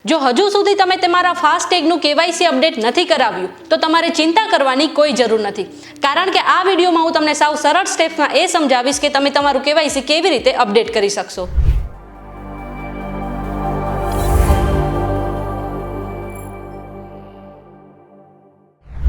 જો હજુ સુધી તમે તમારા ફાસ્ટેગનું કેવાયસી અપડેટ નથી કરાવ્યું તો તમારે ચિંતા કરવાની કોઈ જરૂર નથી, કારણ કે આ વિડીયોમાં હું તમને સાવ સરળ સ્ટેપ્સમાં એ સમજાવીશ કે તમે તમારું કેવાયસી કેવી રીતે અપડેટ કરી શકશો।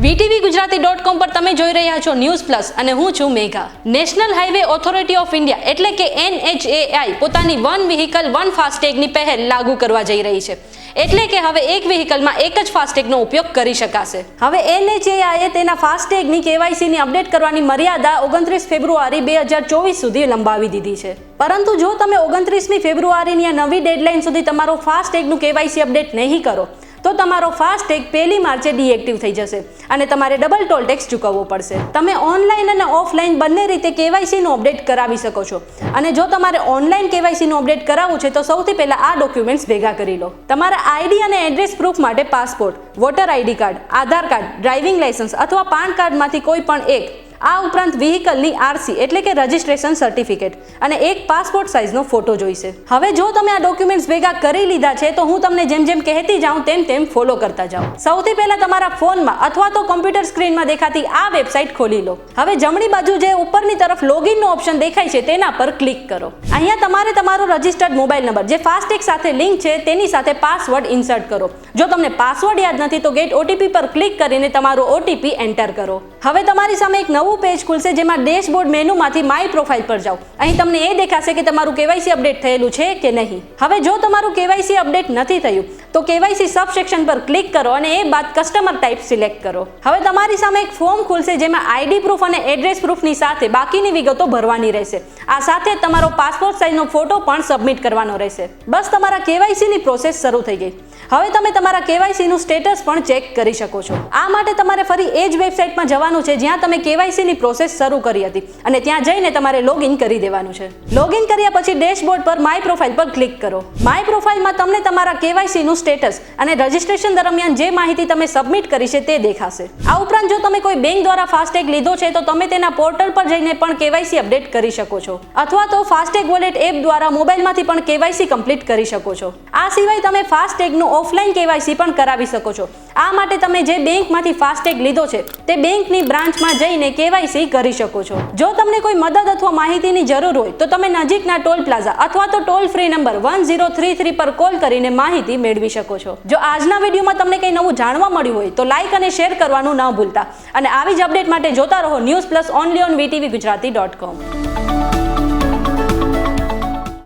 VTVGujarati.com પર તમે જોઈ રહ્યા છો ન્યૂઝ પ્લસ અને હું છું Megha. National highway authority of India એટલે કે NHAI પોતાની વન વ્હીકલ વન ફાસ્ટેગની પહેલ લાગુ કરવા જઈ રહી છે, એટલે કે હવે એક વ્હીકલમાં એક જ ફાસ્ટેગનો ઉપયોગ કરી શકાશે। હવે NHAI તેના ફાસ્ટેગની કેવાયસીની અપડેટ કરવાની મર્યાદા 29 ફેબ્રુઆરી 2024 સુધી લંબાવી દીધી છે, પરંતુ જો તમે 29મી ફેબ્રુઆરીની આ નવી ડેડલાઇન સુધી તમારો ફાસ્ટેગનું કેવાયસી અપડેટ નહીં કરો તો તમારો ફાસ્ટેગ 1 માર્ચે ડીએક્ટિવ થઈ જશે અને તમારે ડબલ ટોલ ટેક્સ ચૂકવવો પડશે। તમે ઓનલાઈન અને ઓફલાઈન બંને રીતે કેવાયસીનું અપડેટ કરાવી શકો છો, અને જો તમારે ઓનલાઈન કેવાયસીનું અપડેટ કરાવવું છે તો સૌથી પહેલા આ ડોક્યુમેન્ટ્સ ભેગા કરી લો। તમારા આઈડી અને એડ્રેસ પ્રૂફ માટે પાસપોર્ટ, વોટર આઈડી કાર્ડ, આધાર કાર્ડ, ડ્રાઇવિંગ લાયસન્સ અથવા પાન કાર્ડમાંથી કોઈ પણ એક, આ ઉપરાંત વ્હીકલની RC એટલે કે રજિસ્ટ્રેશન સર્ટિફિકેટ અને એક પાસપોર્ટ સાઇઝનો ફોટો જોઈશે। હવે જો તમે આ ડોક્યુમેન્ટ્સ ભેગા કરી લીધા છે તો હું તમને જેમ જેમ કહેતી જાઉં તેમ ફોલો કરતા જાઓ। સૌથી પહેલા તમારા ફોનમાં અથવા તો કમ્પ્યુટર સ્ક્રીનમાં દેખાતી આ વેબસાઇટ ખોલી લો। હવે જમણી બાજુ જે ઉપરની તરફ લોગિનનો ઓપ્શન દેખાય છે તેના પર ક્લિક કરો। અહીંયા તમારે તમારો રજિસ્ટર્ડ મોબાઈલ નંબર જે ફાસ્ટેગ સાથે લિંક છે તેની સાથે પાસવર્ડ ઇન્સર્ટ કરો। જો તમને પાસવર્ડ યાદ નથી તો ગેટ OTP પર ક્લિક કરીને તમારો OTP એન્ટર કરો। હવે તમારી સામે એક નવું પેજ ખુલશે જેમાં ડેશબોર્ડ મેનુમાંથી માય પ્રોફાઇલ પર જાઓ। અહીં તમને એ દેખાશે કે તમારું કેવાયસી અપડેટ થયેલું છે કે નહીં। હવે જો તમારું કેવાયસી અપડેટ નથી થયું તો કેવાયસી સબ સેક્શન પર ક્લિક કરો અને એ બાદ કસ્ટમર ટાઈપ સિલેક્ટ કરો। હવે તમારી સામે એક ફોર્મ ખુલશે જેમાં આઈડી પ્રૂફ અને એડ્રેસ પ્રૂફની સાથે બાકીની વિગતો ભરવાની રહેશે। આ સાથે તમારો પાસપોર્ટ સાઇઝનો ફોટો પણ સબમિટ કરવાનો રહેશે। બસ તમારા કેવાયસીની પ્રોસેસ શરૂ થઈ ગઈ। હવે તમે તમારા કેવાયસીનું સ્ટેટસ પણ ચેક કરી શકો છો। આ માટે તમારે ફરી એ જ વેબસાઇટમાં જવાનું છે જ્યાં તમે કેવાયસીની પ્રોસેસ શરૂ કરી હતી અને ત્યાં જઈને તમારે લોગિન કરી દેવાનું છે। લોગિન કર્યા પછી ડેશબોર્ડ પર માય પ્રોફાઇલ પર ક્લિક કરો। માય પ્રોફાઇલમાં તમને તમારા કેવાયસીનું સ્ટેટસ અને રજિસ્ટ્રેશન દરમિયાન જે માહિતી તમે સબમિટ કરી છે તે દેખાશે। આ ઉપરાંત જો તમે કોઈ બેંક દ્વારા ફાસ્ટેગ લીધો છે તો તમે તેના પોર્ટલ પર જઈને પણ કેવાયસી અપડેટ કરી શકો છો, અથવા તો ફાસ્ટેગ વોલેટ એપ દ્વારા મોબાઈલમાંથી પણ કેવાયસી કમ્પ્લીટ કરી શકો છો। આ સિવાય તમે ફાસ્ટેગનું ઓફલાઈન કેવાયસી પણ કરાવી શકો છો। આ માટે તમે જે બેંકમાંથી ફાસ્ટેગ લીધો છે તે બેંકની બ્રાન્ચમાં જઈને કેવાયસી કરી શકો છો। જો તમને કોઈ મદદ અથવા માહિતીની જરૂર હોય તો તમે નજીકના ટોલ પ્લાઝા અથવા તો ટોલ ફ્રી નંબર 1033 પર કોલ કરીને માહિતી મેળવી શકો છો। જો આજના વિડીયોમાં તમને કંઈ નવું જાણવા મળ્યું હોય તો લાઈક અને શેર કરવાનું ન ભૂલતા, અને આવી જ અપડેટ માટે જોતા રહો news plus only on VTVGujarati.com।